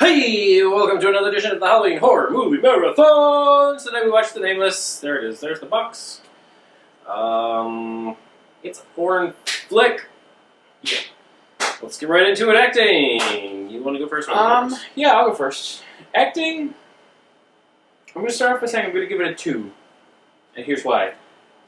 Hey, welcome to another edition of the Halloween Horror Movie Marathon. Today we watched The Nameless. There it is. There's the box. It's a foreign flick. Yeah. Let's get right into it. Acting. You want to go first? Yeah, I'll go first. Acting. I'm going to start off by saying I'm going to give it a 2. And here's why.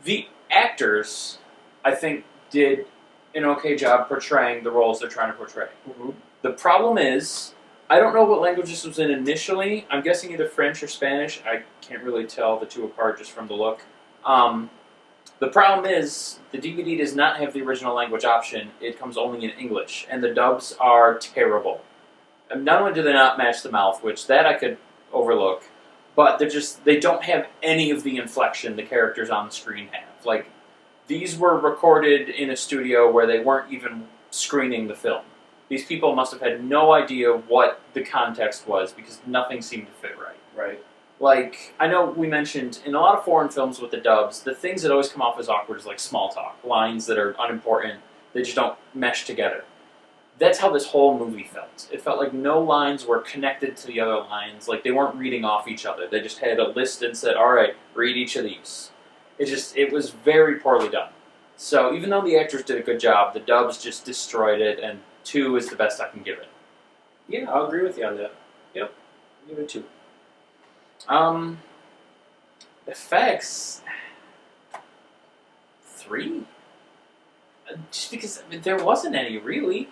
The actors, I think, did an okay job portraying the roles they're trying to portray. Mm-hmm. The problem is, I don't know what language this was in initially. I'm guessing either French or Spanish. I can't really tell the two apart just from the look. The problem is, the DVD does not have the original language option. It comes only in English, and the dubs are terrible. And not only do they not match the mouth, which that I could overlook, but they don't have any of the inflection the characters on the screen have. Like, these were recorded in a studio where they weren't even screening the film. These people must have had no idea what the context was because nothing seemed to fit right. Right. Like, I know we mentioned, in a lot of foreign films with the dubs, the things that always come off as awkward is like small talk, lines that are unimportant, they just don't mesh together. That's how this whole movie felt. It felt like no lines were connected to the other lines, like they weren't reading off each other. They just had a list and said, alright, read each of these. It was very poorly done. So even though the actors did a good job, the dubs just destroyed it, and 2 is the best I can give it. Yeah, I'll agree with you on that. Yep. Give it 2. Effects 3? Just because there wasn't any, really.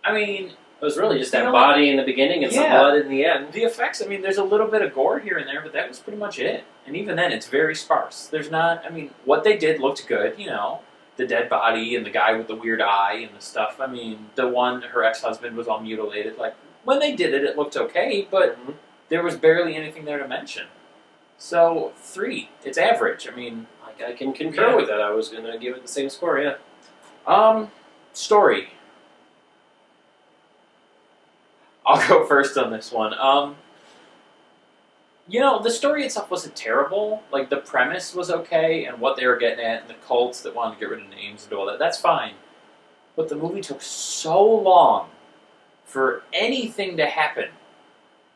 I mean, it was really just that body in the beginning and some blood in the end. The effects, I mean, there's a little bit of gore here and there, but that was pretty much it. And even then, it's very sparse. There's not, I mean, what they did looked good, you know. The dead body and the guy with the weird eye and the stuff. I mean, the one, her ex-husband was all mutilated. Like, when they did it, it looked okay, but there was barely anything there to mention. So, 3. It's average. I mean, I can concur with that. I was going to give it the same score, yeah. Story. I'll go first on this one. You know, the story itself wasn't terrible. Like, the premise was okay, and what they were getting at, and the cults that wanted to get rid of names and all that, that's fine. But the movie took so long for anything to happen.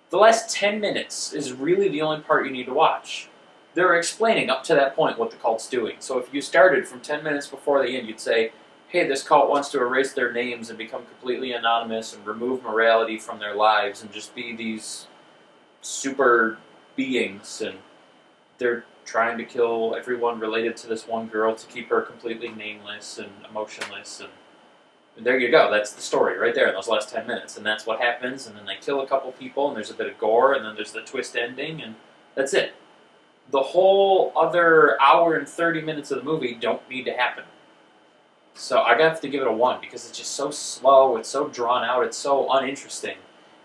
The last 10 minutes is really the only part you need to watch. They're explaining up to that point what the cult's doing. So if you started from 10 minutes before the end, you'd say, hey, this cult wants to erase their names and become completely anonymous and remove morality from their lives and just be these super beings, and they're trying to kill everyone related to this one girl to keep her completely nameless and emotionless, and there you go. That's the story right there in those last 10 minutes, and that's what happens, and then they kill a couple people, and there's a bit of gore, and then there's the twist ending, and that's it. The whole other hour and 30 minutes of the movie don't need to happen. So I have to give it a 1 because it's just so slow, it's so drawn out, it's so uninteresting.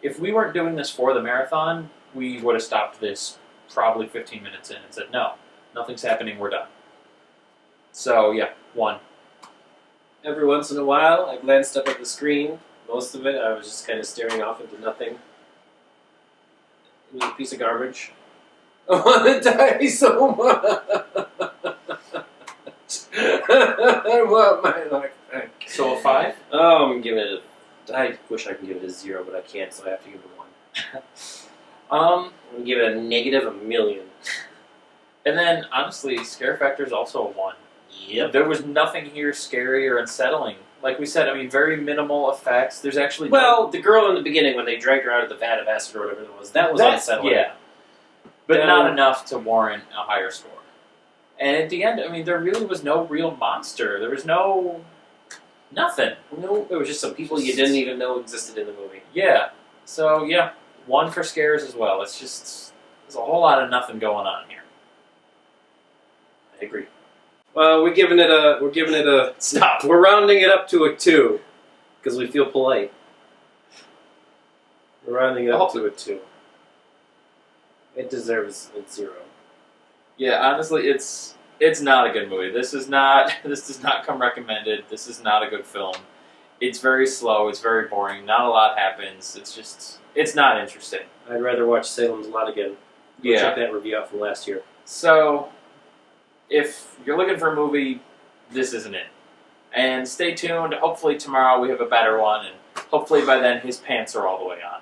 If we weren't doing this for the marathon, we would have stopped this probably 15 minutes in and said, no, nothing's happening, we're done. So yeah, 1. Every once in a while, I glanced up at the screen. Most of it, I was just kind of staring off into nothing. It was a piece of garbage. I want to die so much. I want my life back. So a 5? Oh, I'm giving it I wish I could give it a 0, but I can't, so I have to give it a 1. I'm going to give it a -1,000,000. And then, honestly, scare factor is also a 1. Yep. There was nothing here scary or unsettling. Like we said, I mean, very minimal effects. There's actually the girl in the beginning, when they dragged her out of the vat of acid or whatever it was, that was unsettling. Yeah. But not enough to warrant a higher score. And at the end, I mean, there really was no real monster. There was nothing. No, it was just some people you didn't even know existed in the movie. Yeah. So, yeah, 1 for scares as well. It's just, there's a whole lot of nothing going on here. I agree. Well, we're giving it a Stop. We're rounding it up to a 2 because we feel polite. We're rounding it up to a 2. It deserves a 0. Yeah, honestly, it's not a good movie. This does not come recommended. This is not a good film. It's very slow. It's very boring. Not a lot happens. It's not interesting. I'd rather watch Salem's Lot again. Go check that review out from last year. So, if you're looking for a movie, this isn't it. And stay tuned. Hopefully tomorrow we have a better one, and hopefully by then his pants are all the way on.